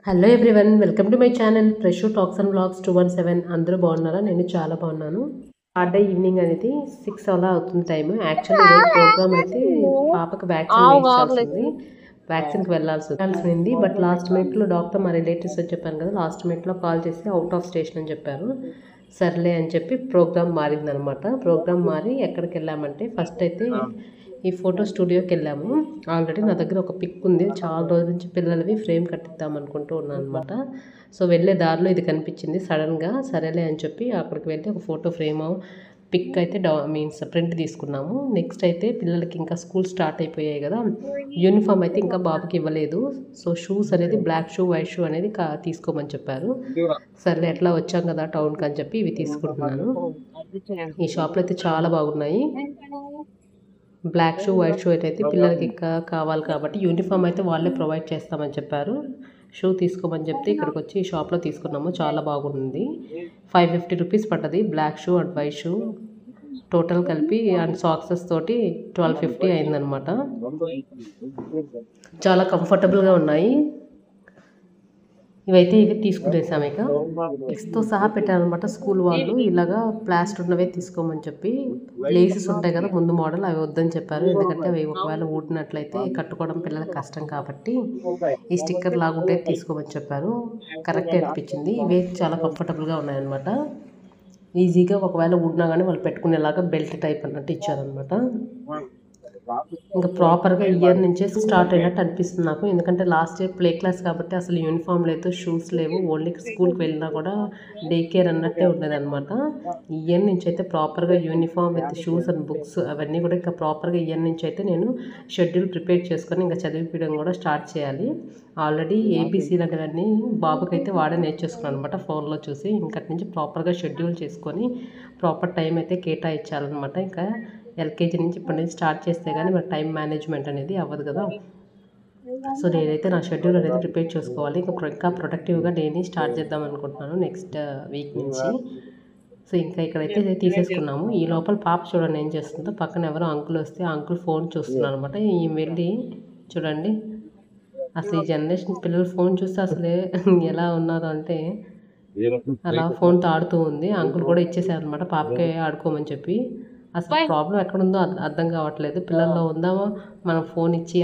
Hello everyone, welcome to my channel fresh talks and blogs 217. అందరూ బాగున్నారా? నేను చాలా బాగున్నాను. సాటర్డే ఈవినింగ్ అనేది 6 అలా అవుతుంది టైం. యాక్చువల్లీ ఈరోజు ప్రోగ్రామ్ అయితే పాపకు వ్యాక్సిన్ వేయించాల్సింది, వ్యాక్సిన్కి వెళ్ళాల్సింది. బట్ లాస్ట్ మినిట్లో డాక్టర్ మా రిలేటివ్స్ వచ్చి చెప్పాను కదా, లాస్ట్ మినిట్లో కాల్ చేసి అవుట్ ఆఫ్ స్టేషన్ అని చెప్పారు. సర్లే అని చెప్పి ప్రోగ్రామ్ మారిందనమాట. ప్రోగ్రామ్ మారి ఎక్కడికి వెళ్ళామంటే ఫస్ట్ అయితే ఈ ఫోటో స్టూడియోకి వెళ్ళాము. ఆల్రెడీ నా దగ్గర ఒక పిక్ ఉంది, చాలా రోజుల నుంచి పిల్లలవి ఫ్రేమ్ కట్టిద్దాం అనుకుంటూ ఉన్నాను అనమాట. సో వెళ్ళే దారిలో ఇది కనిపించింది సడన్గా. సరేలే అని చెప్పి అక్కడికి వెళ్ళి ఒక ఫోటో ఫ్రేమ్ పిక్ అయితే ప్రింట్ తీసుకున్నాము. నెక్స్ట్ అయితే పిల్లలకి ఇంకా స్కూల్ స్టార్ట్ అయిపోయాయి కదా, యూనిఫామ్ అయితే ఇంకా బాబుకి ఇవ్వలేదు. సో షూస్ అనేది బ్లాక్ షూ వైట్ షూ అనేది తీసుకోమని చెప్పారు. సర్లే ఎట్లా వచ్చాం కదా టౌన్కి అని చెప్పి ఇవి తీసుకుంటున్నాను. ఈ షాప్లో అయితే చాలా బాగున్నాయి. బ్లాక్ షూ వైట్ షూ అయితే పిల్లలకి ఇంకా కావాలి కాబట్టి యూనిఫామ్ అయితే వాళ్ళే ప్రొవైడ్ చేస్తామని చెప్పారు. షూ తీసుకోమని చెప్తే ఇక్కడికి వచ్చి ఈ షాప్లో తీసుకున్నాము. చాలా బాగుంది. 550 రూపీస్ పడ్డది black shoe and white shoe. Total కలిపి అండ్ సాక్సెస్ తోటి 1250 అయిందనమాట. చాలా కంఫర్టబుల్గా ఉన్నాయి. ఇవి తీసుకునేసాము. ఇక పిక్స్తో సహా పెట్టారనమాట స్కూల్ వాళ్ళు. ఇలాగా ప్లాస్టర్ ఉన్నవే తీసుకోమని చెప్పి, లేసెస్ ఉంటాయి కదా ముందు మోడల్, అవి వద్దని చెప్పారు. ఎందుకంటే అవి ఒకవేళ ఊడినట్లయితే కట్టుకోవడం పిల్లలకు కష్టం కాబట్టి ఈ స్టిక్కర్ లాగుంటే తీసుకోమని చెప్పారు. కరెక్ట్ అనిపించింది. ఇవే చాలా కంఫర్టబుల్గా ఉన్నాయన్నమాట. ఈజీగా ఒకవేళ ఊడినా కానీ వాళ్ళు పెట్టుకునేలాగా బెల్ట్ టైప్ అన్నట్టు ఇచ్చారనమాట. ఇంకా ప్రాపర్గా ఇయర్ నుంచే స్టార్ట్ అయినట్టు అనిపిస్తుంది నాకు. ఎందుకంటే లాస్ట్ ఇయర్ ప్లే క్లాస్ కాబట్టి అసలు యూనిఫామ్ లేదు, షూస్ లేవు. ఓన్లీ స్కూల్కి వెళ్ళినా కూడా డే కేర్ అన్నట్టే ఉండేది అనమాట. ఇయర్ నుంచి అయితే ప్రాపర్గా uniform with shoes and books అవన్నీ కూడా ఇంకా ప్రాపర్గా ఇయర్ నుంచి అయితే నేను షెడ్యూల్ ప్రిపేర్ చేసుకొని ఇంకా చదివించడం కూడా స్టార్ట్ చేయాలి. ఆల్రెడీ ఏబీసీ లాంటివన్నీ బాబుకైతే వాడే నేర్చేసుకున్నాను అనమాట ఫోన్లో చూసి. ఇంకటి నుంచి ప్రాపర్గా షెడ్యూల్ చేసుకొని ప్రాపర్ టైం అయితే కేటాయించాలన్నమాట. ఇంకా ఎల్కేజీ నుంచి ఇప్పటి నుంచి స్టార్ట్ చేస్తే కానీ మరి టైం మేనేజ్మెంట్ అనేది అవ్వదు కదా. సో నేనైతే నా షెడ్యూల్ అనేది ప్రిపేర్ చేసుకోవాలి. ఇంకా ప్రొడక్టివ్గా డేని స్టార్ట్ చేద్దాం అనుకుంటున్నాను నెక్స్ట్ వీక్ నుంచి. సో ఇంకా ఇక్కడైతే తీసేసుకున్నాము. ఈ లోపల పాప చూడండి ఏం చేస్తుందో. పక్కన ఎవరో అంకుల్ వస్తే అంకుల్ ఫోన్ చూస్తున్నారు అనమాట. ఈ వెళ్ళి చూడండి, అసలు ఈ జనరేషన్ పిల్లలు ఫోన్ చూస్తే అసలే ఎలా ఉన్నారు అంటే అలా ఫోన్తో ఆడుతూ ఉంది. అంకుల్ కూడా ఇచ్చేసారనమాట పాపకే ఆడుకోమని చెప్పి. అసలు ప్రాబ్లం ఎక్కడుందో అర్థం కావట్లేదు. పిల్లల్లో ఉందా, మనం ఫోన్ ఇచ్చి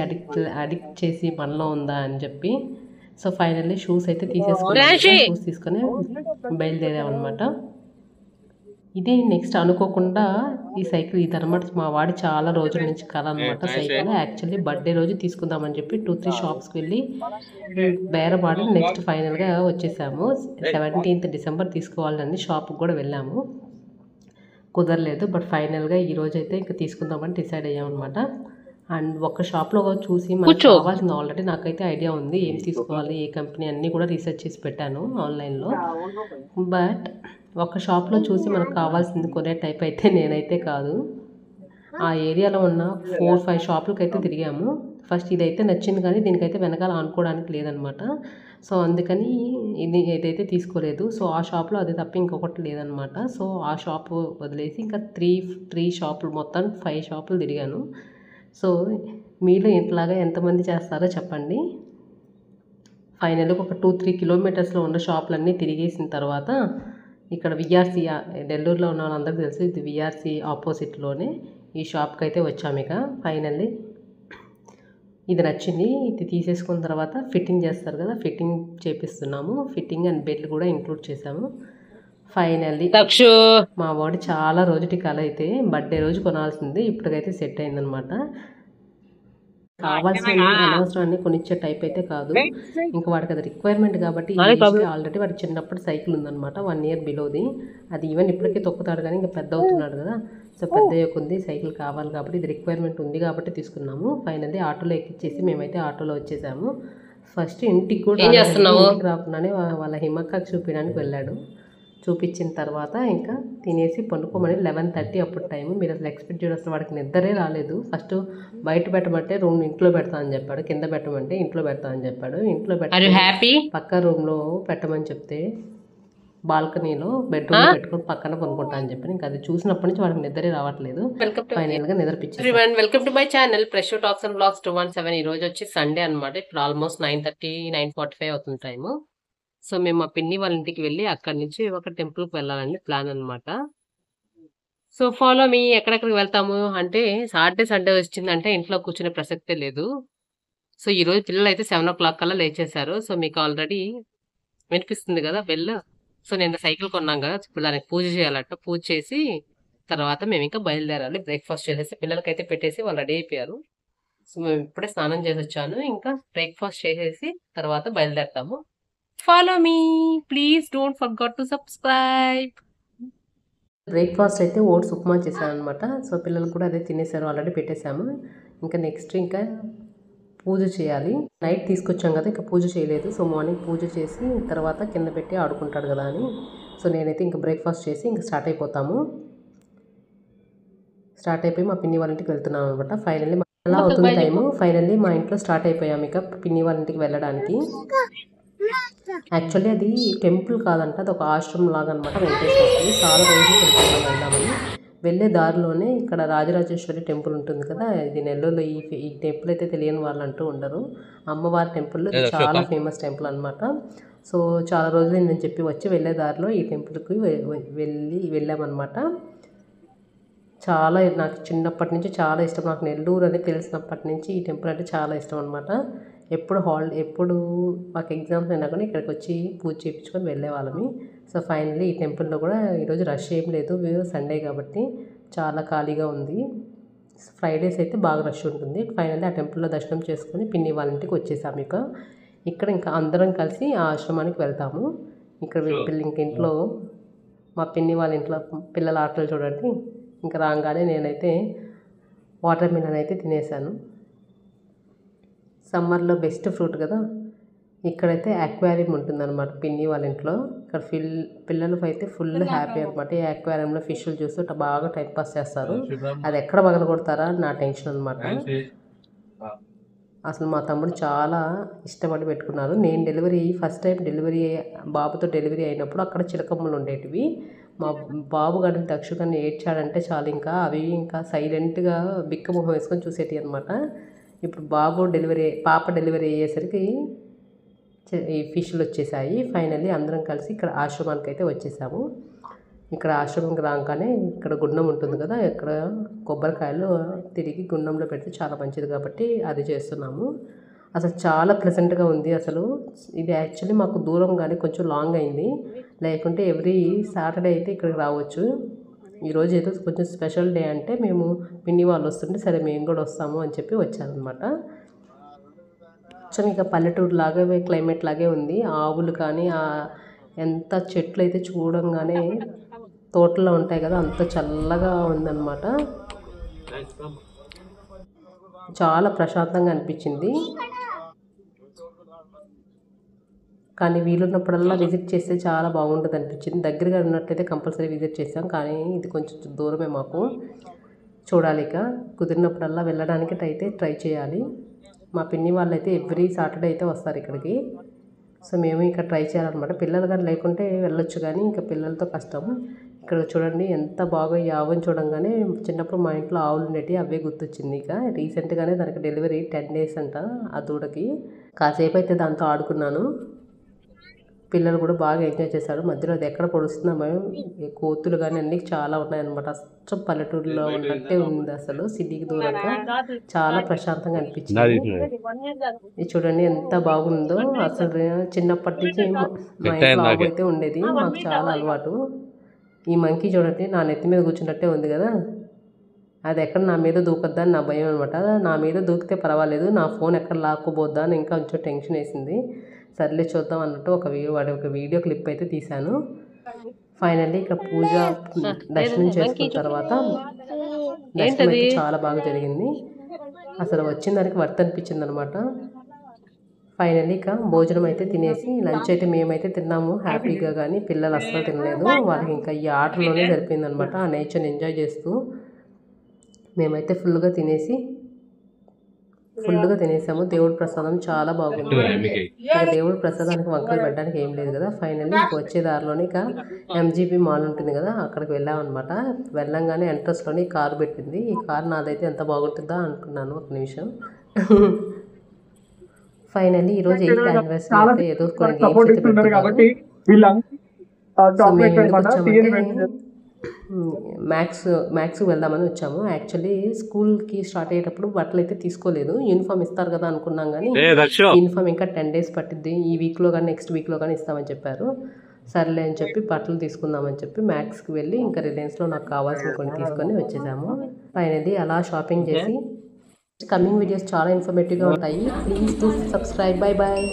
అడిక్ట్ చేసి మనలో ఉందా అని చెప్పి. సో ఫైనల్లీ షూస్ అయితే తీసేసుకున్నాం. షూస్ తీసుకొని బయలుదేరామన్నమాట. ఇది నెక్స్ట్ అనుకోకుండా ఈ సైకిల్ ఇదనమాట. మా వాడి చాలా రోజుల నుంచి కల అనమాట సైకిల్. యాక్చువల్లీ బర్త్డే రోజు తీసుకుందామని చెప్పి 2-3 షాప్స్కి వెళ్ళి బేరబాడి నెక్స్ట్ ఫైనల్గా వచ్చేసాము. 17th డిసెంబర్ తీసుకోవాలని షాప్కి కూడా వెళ్ళాము, కుదరలేదు. బట్ ఫైనల్గా ఈరోజు అయితే ఇంకా తీసుకుందామని డిసైడ్ అయ్యామన్నమాట. అండ్ ఒక షాప్లో చూసి మనకు కావాల్సింది ఆల్రెడీ నాకైతే ఐడియా ఉంది ఏం తీసుకోవాలి, ఏ కంపెనీ అన్నీ కూడా రీసెర్చ్ చేసి పెట్టాను ఆన్లైన్లో. బట్ ఒక షాప్లో చూసి మనకు కావాల్సింది కొనే టైప్ అయితే నేనైతే కాదు. ఆ ఏరియాలో ఉన్న 4-5 షాపులకి అయితే తిరిగాము. ఫస్ట్ ఇదైతే నచ్చింది కానీ దీనికైతే వెనకాల ఆనుకోవడానికి లేదనమాట. సో అందుకని ఏదైతే తీసుకోలేదు. సో ఆ షాప్లో అది తప్ప ఇంకొకటి లేదనమాట. సో ఆ షాపు వదిలేసి ఇంకా త్రీ షాపులు, మొత్తం 5 షాపులు తిరిగాను. సో మీలో ఇట్లాగా ఎంతమంది చేస్తారో చెప్పండి. ఫైనల్గా ఒక 2-3 కిలోమీటర్స్లో ఉన్న షాపులన్నీ తిరిగేసిన తర్వాత ఇక్కడ విఆర్సీ, నెల్లూరులో ఉన్న వాళ్ళందరికీ తెలుసు, ఇది విఆర్సీ ఆపోజిట్లోనే ఈ షాప్కి అయితే వచ్చాము. ఇక ఫైనల్లీ ఇది నచ్చింది. ఇది తీసేసుకున్న తర్వాత ఫిట్టింగ్ చేస్తారు కదా, ఫిట్టింగ్ చేపిస్తున్నాము. ఫిట్టింగ్ అండ్ బెల్ట్ కూడా ఇంక్లూడ్ చేసాము. ఫైనల్లీ మా వాడు చాలా రోజుటి కల అయితే బర్త్డే రోజు కొనాల్సింది ఇప్పటికైతే సెట్ అయిందనమాట. కావాల్సిన అనవసరాన్ని కొనిచ్చే టైప్ అయితే కాదు. ఇంకా వాడికి అది రిక్వైర్మెంట్ కాబట్టి. ఆల్రెడీ వాడికి చిన్నప్పుడు సైకిల్ ఉందనమాట, 1 year బిలోది. అది ఈవెన్ ఇప్పటికే తొక్కుతాడు కానీ ఇంకా పెద్ద అవుతున్నాడు కదా. సో పెద్ద ఉంది, సైకిల్ కావాలి కాబట్టి ఇది రిక్వైర్మెంట్ ఉంది కాబట్టి తీసుకున్నాము. ఫైనల్లీ ఆటోలో ఎక్కిచ్చేసి మేమైతే ఆటోలో వచ్చేసాము. ఫస్ట్ ఇంటికి కూడా రాకుండానే వాళ్ళ హిమక్కకి చూపించడానికి వెళ్ళాడు. చూపించిన తర్వాత ఇంకా తినేసి పండుకోమని 11:30 అప్పుడు టైము. మీరు అసలు ఎక్స్పెక్ట్ చేయడం, అసలు వాడికి నిద్రే రాలేదు. ఫస్ట్ బయట పెట్టమంటే రూమ్ ఇంట్లో పెడతా అని చెప్పాడు, కింద పెట్టమంటే ఇంట్లో పెడతా అని చెప్పాడు. ఇంట్లో పెట్టి పక్క రూమ్లో పెట్టమని చెప్తే బాల్కనీలో బెడ్రూమ్లో పెట్టుకొని పక్కన కొనుక్కుంటా అని చెప్పి ఇంకా అది చూసినప్పటి నుంచి వాడికి నిద్రే రావట్లేదు. ఫైనల్గా నిద్రపిచ్చేసి. Welcome to my channel fresh talks and blogs 217. ఈ రోజు వచ్చి సండే అనమాట. ఇప్పుడు ఆల్మోస్ట్ 9:30 9:45 అవుతుంది టైము. సో మేము మా పిన్ని వాళ్ళ ఇంటికి వెళ్ళి అక్కడి నుంచి ఒక టెంపుల్కి వెళ్ళాలని ప్లాన్ అనమాట. So follow me. ఎక్కడెక్కడికి వెళ్తాము అంటే సాటర్డే సండే వచ్చిందంటే ఇంట్లో కూర్చునే ప్రసక్తే లేదు. సో ఈరోజు పిల్లలు అయితే 7 o'clock కల్లా లేచేశారు. సో మీకు ఆల్రెడీ వినిపిస్తుంది కదా బెల్. సో నేను సైకిల్ కొన్నాం కదా, ఇప్పుడు దానికి పూజ చేయాలట. పూజ చేసి తర్వాత మేము ఇంకా బయలుదేరాలి. బ్రేక్ఫాస్ట్ చేసేసి పిల్లలకైతే పెట్టేసి వాళ్ళు రెడీ అయిపోయారు. సో మేము ఇప్పుడే స్నానం చేసి వచ్చాను. ఇంకా బ్రేక్ఫాస్ట్ చేసేసి తర్వాత బయలుదేరుతాము. Follow me please, don't forget to subscribe. Breakfast అయితే ఓట్స్ ఉప్మా చేశాను అనమాట. సో పిల్లలు కూడా అదే తినేసారు, ఆల్రెడీ పెట్టేశాము. ఇంకా నెక్స్ట్ ఇంకా పూజ చేయాలి. నైట్ తీసుకొచ్చాం కదా, ఇంకా పూజ చేయలేదు. సో మార్నింగ్ పూజ చేసి తర్వాత కింద పెట్టి ఆడుకుంటాడు కదా అని. సో నేనైతే ఇంకా బ్రేక్ఫాస్ట్ చేసి ఇంకా స్టార్ట్ అయిపోతాము. స్టార్ట్ అయిపోయి మా పిన్ని వాళ్ళ ఇంటికి వెళ్తున్నాం అనమాట. ఫైనల్లీ అలా అవుతుంది టైము. ఫైనల్లీ మా ఇంట్లో స్టార్ట్ అయిపోయాము ఇక పిన్ని వాళ్ళ ఇంటికి వెళ్ళడానికి. యాక్చువల్లీ అది టెంపుల్ కాదంట, అది ఒక ఆశ్రమం లాగా అనమాట. వెంకటేశ్వర చాలా రోజులు టెంపుల్ వెళ్దామని వెళ్ళే దారిలోనే ఇక్కడ రాజరాజేశ్వరి టెంపుల్ ఉంటుంది కదా, ఇది నెల్లూరులో. ఈ టెంపుల్ అయితే తెలియని వాళ్ళు అంటూ ఉండరు. అమ్మవారి టెంపుల్ చాలా ఫేమస్ టెంపుల్ అనమాట. సో చాలా రోజులు నేను చెప్పి వచ్చి వెళ్ళే దారిలో ఈ టెంపుల్కి వెళ్ళామన్నమాట. చాలా నాకు చిన్నప్పటి నుంచి చాలా ఇష్టం. నాకు నెల్లూరు అని తెలిసినప్పటి నుంచి ఈ టెంపుల్ అంటే చాలా ఇష్టం అనమాట. ఎప్పుడు మాకు ఎగ్జామ్స్ అయినా కానీ ఇక్కడికి వచ్చి పూజ చేయించుకొని వెళ్ళేవాళ్ళమి. సో ఫైనల్లీ ఈ టెంపుల్లో కూడా ఈరోజు రష్ ఏం లేదు, సండే కాబట్టి చాలా ఖాళీగా ఉంది. ఫ్రైడేస్ అయితే బాగా రష్ ఉంటుంది. ఫైనల్లీ ఆ టెంపుల్లో దర్శనం చేసుకొని పిన్ని వాళ్ళ ఇంటికి వచ్చేసాము. ఇక్కడ ఇంకా అందరం కలిసి ఆ ఆశ్రమానికి వెళ్తాము. ఇక్కడ ఇంట్లో మా పిన్ని వాళ్ళ ఇంట్లో పిల్లల ఆటలు చూడండి. ఇంకా రాగానే నేనైతే వాటర్ మిలన్ అయితే తినేసాను. సమ్మర్లో బెస్ట్ ఫ్రూట్ కదా. ఇక్కడైతే అక్వేరియం ఉంటుందన్నమాట పిన్ని వాళ్ళ ఇంట్లో. ఇక్కడ పిల్లలు అయితే ఫుల్ హ్యాపీ అనమాట. ఈ అక్వేరియంలో ఫిష్లు చూస్తూ బాగా టైంపాస్ చేస్తారు. అది ఎక్కడ పగలగొడతారా నా టెన్షన్ అనమాట. అసలు మా తమ్ముడు చాలా ఇష్టపడి పెట్టుకున్నారు. నేను ఫస్ట్ టైం బాబుతో డెలివరీ అయినప్పుడు అక్కడ చిలకమ్మలు ఉండేటివి. మా బాబు కానీ దక్షు కానీ ఏడ్చాడంటే చాలు ఇంకా అవి ఇంకా సైలెంట్గా బిక్క మొహం వేసుకొని చూసేటివి అనమాట. ఇప్పుడు పాప డెలివరీ అయ్యేసరికి ఈ ఫిష్లు వచ్చేసాయి. ఫైనల్లీ అందరం కలిసి ఇక్కడ ఆశ్రమానికి అయితే వచ్చేసాము. ఇక్కడ ఆశ్రమంకి రాగానే ఇక్కడ గుండం ఉంటుంది కదా, ఇక్కడ కొబ్బరికాయలు తిరిగి గుండంలో పెడితే చాలా మంచిది కాబట్టి అది చేస్తున్నాము. అసలు చాలా ప్లెజెంట్గా ఉంది. అసలు ఇది యాక్చువల్లీ మాకు దూరం కానీ కొంచెం లాంగ్ అయింది. లేకుంటే ఎవ్రీ సాటర్డే అయితే ఇక్కడికి రావచ్చు. ఈరోజు ఏదో కొంచెం స్పెషల్ డే అంటే మేము పిన్ని వాళ్ళు వస్తుంటే సరే మేము కూడా వస్తాము అని చెప్పి వచ్చానమాట. కొంచెం ఇక పల్లెటూరు లాగా క్లైమేట్ లాగే ఉంది. ఆవులు కానీ ఎంత చెట్లు అయితే చూడంగానే తోటలో ఉంటాయి కదా, అంత చల్లగా ఉందన్నమాట. చాలా ప్రశాంతంగా అనిపించింది. కానీ వీలున్నప్పుడల్లా విజిట్ చేస్తే చాలా బాగుంటుంది అనిపించింది. దగ్గరగా ఉన్నట్లయితే కంపల్సరీ విజిట్ చేస్తాం, కానీ ఇది కొంచెం దూరమే మాకు. చూడాలి, ఇక కుదిరినప్పుడల్లా వెళ్ళడానికి అయితే ట్రై చేయాలి. మా పిన్ని వాళ్ళు అయితే ఎవ్రీ సాటర్డే అయితే వస్తారు ఇక్కడికి. సో మేము ఇక్కడ ట్రై చేయాలన్నమాట. పిల్లలు కానీ లేకుంటే వెళ్ళొచ్చు, కానీ ఇంకా పిల్లలతో కష్టం. ఇక్కడ చూడండి ఎంత బాగా ఈ ఆవుని చూడంగానే చిన్నప్పుడు మా ఇంట్లో ఆవులు ఉండేవి, అవే గుర్తొచ్చింది. ఇక రీసెంట్గానే దానికి డెలివరీ 10 days అంట ఆ దూడకి. కాసేపు అయితే దాంతో ఆడుకున్నాను. పిల్లలు కూడా బాగా ఎంజాయ్ చేశారు. మధ్యలో అది ఎక్కడ పొడుస్తున్నామో కోతులు కానీ అన్నీ చాలా ఉన్నాయన్నమాట. అచ్చం పల్లెటూరులో ఉన్నట్టే ఉంది. అసలు సిటీకి దూరంగా చాలా ప్రశాంతంగా అనిపించింది. ఇది చూడండి ఎంత బాగుందో. అసలు చిన్నప్పటి నుంచి మా ఇంట్లో ఆవు అయితే ఉండేది, మాకు చాలా అలవాటు. ఈ మంకీ చూడండి నా నెత్తి మీద కూర్చున్నట్టే ఉంది కదా, అది ఎక్కడ నా మీద దూకొద్దా అని నా భయం అనమాట. నా మీద దూకితే పర్వాలేదు, నా ఫోన్ ఎక్కడ లాక్కుపోద్దా అని ఇంకా కొంచెం టెన్షన్ వేసింది. సర్లే చూద్దాం అన్నట్టు ఒక వీడియో క్లిప్ అయితే తీశాను. ఫైనల్లీ ఇక్కడ దర్శనం చేసుకున్న తర్వాత దర్శనం అయితే చాలా బాగా జరిగింది. అసలు వచ్చిన దానికి వర్త్ అనిపించింది అనమాట. ఫైనల్లీ ఇక భోజనం అయితే తినేసి లంచ్ అయితే మేమైతే తిన్నాము హ్యాపీగా, కానీ పిల్లలు అస్సలు తినలేదు. వాళ్ళకి ఇంకా ఈ ఆటలోనే సరిపోయింది అనమాట. ఆ నేచర్ని ఎంజాయ్ చేస్తూ మేమైతే ఫుల్గా తినేసి ఫుల్గా తినేసాము. దేవుడి ప్రసాదం చాలా బాగుంది. ఇక దేవుడి ప్రసాదానికి వంకలు పెట్టడానికి ఏం లేదు కదా. ఫైనల్లీ ఇక వచ్చే దారిలోనే ఇక ఎంజీబీ మాల్ ఉంటుంది కదా, అక్కడికి వెళ్ళామన్నమాట. వెళ్ళంగానే ఎంట్రన్స్లోనే కారు పెట్టింది. ఈ కారు నాదైతే ఎంత బాగుంటుందా అనుకున్నాను ఒక నిమిషం. ఫైనల్లీ ఈరోజు 8th యానివర్సరీ అంటే ఏదో కొన్ని గేమ్స్ అయితే పెడుతున్నారు. సో మేము ఎందుకు వచ్చామంటే మ్యాథ్స్ వెళ్దామని వచ్చాము. యాక్చువల్లీ స్కూల్కి స్టార్ట్ అయ్యేటప్పుడు బట్టలు అయితే తీసుకోలేదు, యూనిఫామ్ ఇస్తారు కదా అనుకున్నాం. కానీ యూనిఫామ్ ఇంకా 10 days పట్టిద్ది, ఈ వీక్లో కానీ నెక్స్ట్ వీక్లో కానీ ఇస్తామని చెప్పారు. సర్లే అని చెప్పి బట్టలు తీసుకుందామని చెప్పి మ్యాక్స్కి వెళ్ళి ఇంకా రిలయన్స్లో నాకు కావాల్సిన కొన్ని తీసుకొని వచ్చేసాము. ఫైనల్లీ అలా షాపింగ్ చేసి కమింగ్ వీడియోస్ చాలా ఇన్ఫర్మేటివ్గా ఉంటాయి. Please to subscribe. Bye bye.